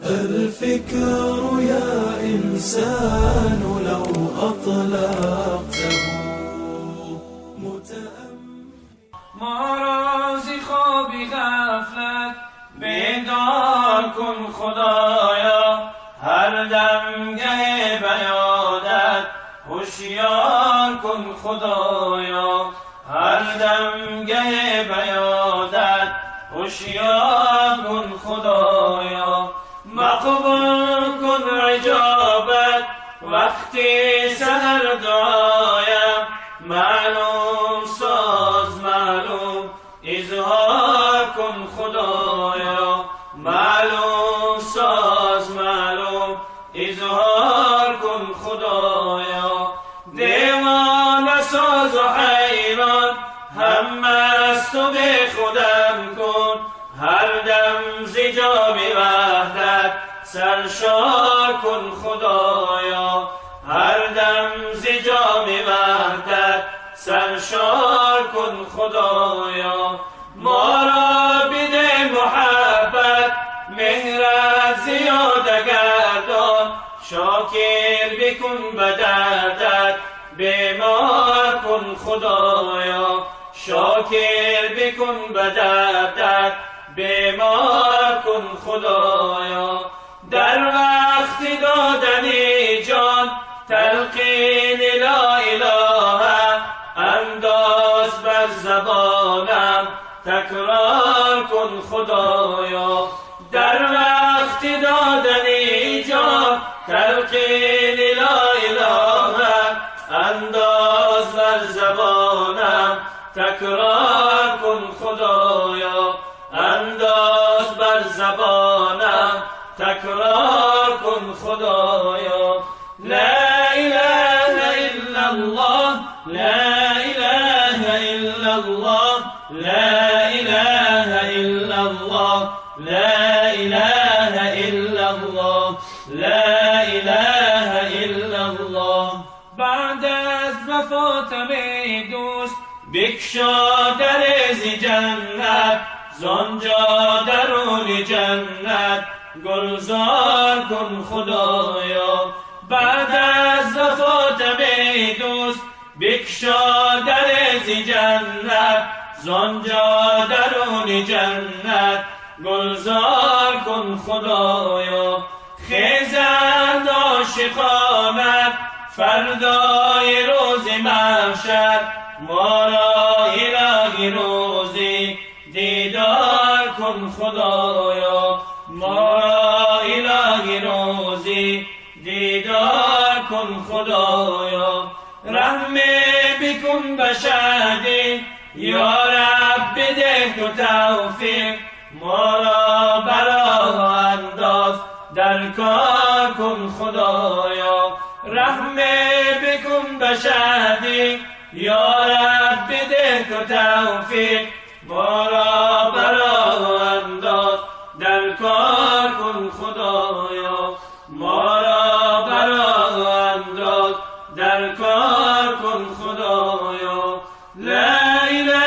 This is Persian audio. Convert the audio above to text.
الفكر يا إنسان لو أطلقته ما را ز خواب غفلت بیدار کن خدایا، هر دمگه بیادت هوشیار کن خدایا، هر دمگه بیادت هوشیار کن خدایا. مقبول کن عجابت وقتی سحر دعایم، معلوم ساز معلوم اظهار کن خدایا، معلوم ساز معلوم اظهار کن خدایا. دیوانه ساز و حیران هم مست و به خودم کن، هر دم ز جام وحدت سرشار کن خدایا، هر دم ز جام وحدت سرشار کن خدایا. ما را بده محبت مهرت زیاده گردان، شاکر بکن به دردت بیمار کن خدایا، شاکر بکن به دردت بیمار کن خدایا. در وقت دادن جان تلقین لا اله انداز بر زبانم تکرار کن خدایا، در وقت دادن جان تلقین لا اله انداز بر زبانم تکرار کن خدایا، انداز بر زبانم تکرار کن خدایا. لا اله الا الله، لا اله الا الله، لا اله الا الله، لا اله الا الله، لا اله الا الله. بعد از وفات دوست بکشا در ز جنت، زانجا درون جنت گلزار کن خدایا. بعد از وفات دوست بکشا در ز جنت، زانجا درون جنت گلزار کن خدایا. خیزند عاشقانت فردای روز محشر، ما را الهی روزی دیدار کن خدایا، ما را الهی روزی دیدار کن خدایا. رحم بکن به شهدی یا رب بده تو توفیق، ما را برا انداز در کار کن خدایا. رحم بکن به شهدی یا رب بده تو توفیق، ما را برا انداز در کار کن خدایا، ما را برا انداز در کار کن خدایا. لا اله